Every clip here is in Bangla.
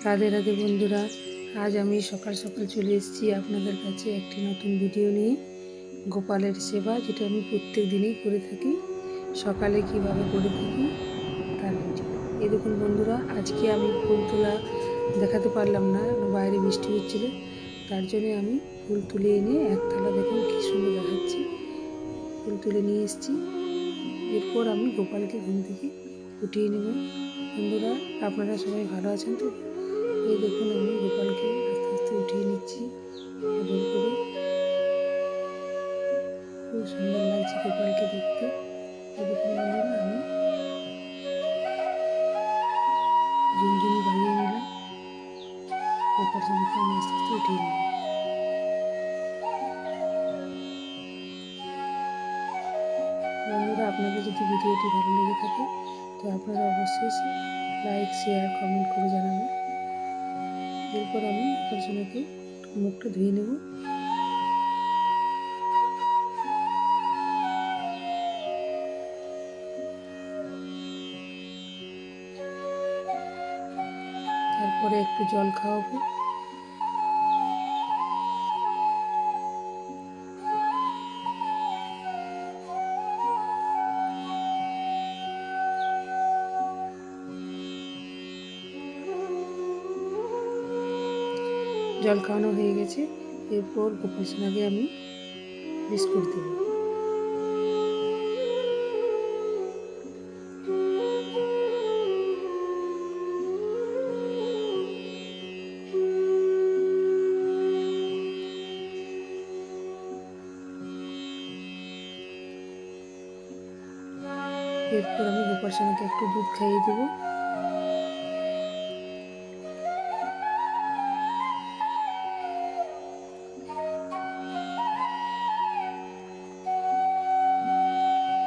রাধে রাধে বন্ধুরা, আজ আমি সকাল সকাল চলে এসেছি আপনাদের কাছে একটি নতুন ভিডিও নিয়ে। গোপালের সেবা, যেটা আমি প্রত্যেক দিনই করে থাকি, সকালে কিভাবে করে থাকি তার ভিডিও। এই দেখুন বন্ধুরা, আজকে আমি ফুল তোলা দেখাতে পারলাম না, বাইরে বৃষ্টি হচ্ছিল, তার জন্য আমি ফুল তুলে এনে এক থালা, দেখুন কী সুন্দর দেখাচ্ছে, ফুল তুলে নিয়ে এসেছি। এরপর আমি গোপালকে ঘুম থেকে উঠিয়ে নেব। বন্ধুরা, আপনারা সবাই ভালো আছেন তো? এই দেখুন, আমি গোপালকে আস্তে আস্তে উঠিয়ে নিচ্ছি আদর করে। খুব সুন্দর লাগছে গোপালকে দেখতে। এই দেখুন বন্ধুরা, আমি ঝুনঝুনি বাজিয়ে নিলাম, গোপাল সোনাকে আমি আস্তে আস্তে উঠিয়ে নিলাম। বন্ধুরা, আপনাদের যদি ভিডিওটি ভালো লেগে থাকে তো আপনারা অবশ্যই লাইক, শেয়ার, কমেন্ট করে জানাবেন। এরপর আমি গোপাল সোনাকে মুখটা ধুয়ে নেব। তারপরে একটু জল খাওয়াবো। জল খাওয়ানো হয়ে গেছে। এরপর গোপাল সোনাকে আমি বিস্কুট দেব। এরপর আমি গোপাল সোনাকে একটু দুধ খাইয়ে দেবো।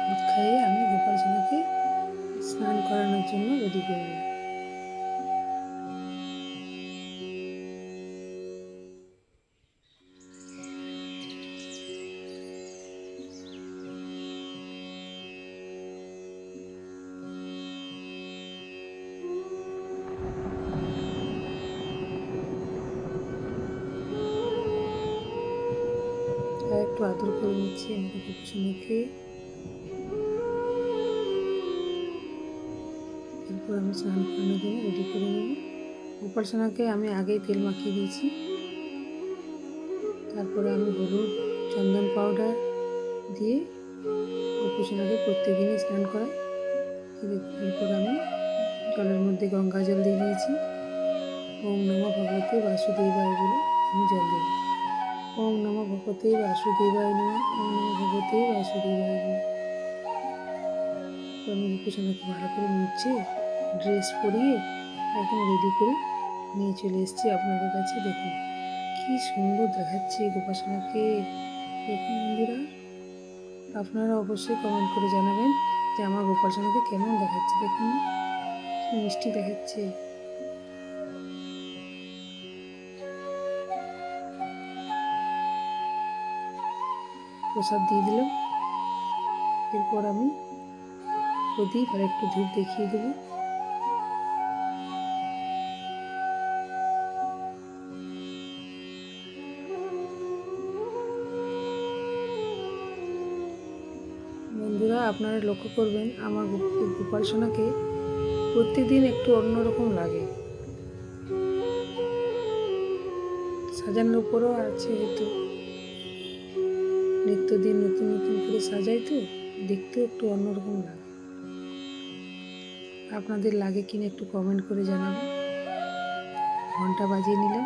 দুধ খাইয়ে আমি গোপাল সোনাকে স্নান করানোর জন্য রেডি করব। আর একটু আদর করে নিচ্ছি আমাকে গোপাল সোনাকে। এরপর আমি স্নান করানোর জন্য রেডি করে নেব। গোপাল সোনাকে আমি আগেই তেল মাখিয়ে দিয়েছি। তারপরে আমি হলুদ, চন্দন পাউডার দিয়ে গোপাল সোনাকে প্রত্যেকদিনই স্নান করাই। এরপর আমি জলের মধ্যে গঙ্গা জল দিয়ে দিয়েছি। ওম নমঃ ভগবতে বাসুদেবায় বলে আমি জল দেব। ওম নমঃ ভগবতে বাসুদেবায় নমঃ, ওম নমঃ ভগবতে বাসুদেবায় নমঃ। আমি গোপাল সোনাকে ভালো করে মুছে, ড্রেস পরিয়ে একদম রেডি করে নিয়ে চলে এসেছি আপনাদের কাছে। দেখুন কি সুন্দর দেখাচ্ছে গোপাল সোনাকে। দেখুন বন্ধুরা, আপনারা অবশ্যই কমেন্ট করে জানাবেন যে আমার গোপাল সোনাকে কেমন দেখাচ্ছে। দেখুন কি মিষ্টি দেখাচ্ছে। প্রসাদ দিয়ে দিলাম। এরপর আমি প্রদীপ আর একটু ধূপ দেখিয়ে দেবো। বন্ধুরা, আপনারা লক্ষ্য করবেন আমার গোপাল সোনাকে প্রত্যেকদিন একটু অন্যরকম লাগে। সাজানোর উপরও আছে, হয়তো নিত্যদিন নতুন নতুন করে সাজাই, তো দেখতেও একটু অন্যরকম লাগে। আপনাদের লাগে কিনা একটু কমেন্ট করে জানাবেন। ঘন্টা বাজিয়ে নিলাম।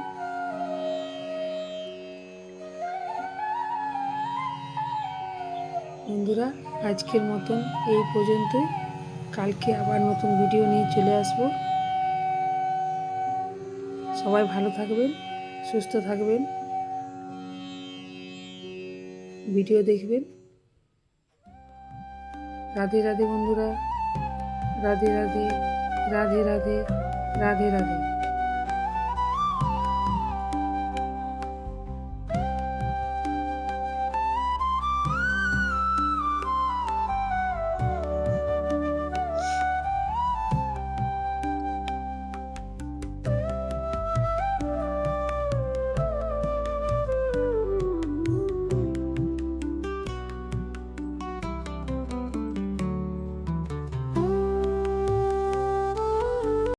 বন্ধুরা, আজকের মতন এই পর্যন্তই। কালকে আবার নতুন ভিডিও নিয়ে চলে আসব। সবাই ভালো থাকবেন, সুস্থ থাকবেন, ভিডিও দেখবেন। রাধে রাধে বন্ধুরা, রাধে রাধে, রাধে রাধে, রাধে রাধে।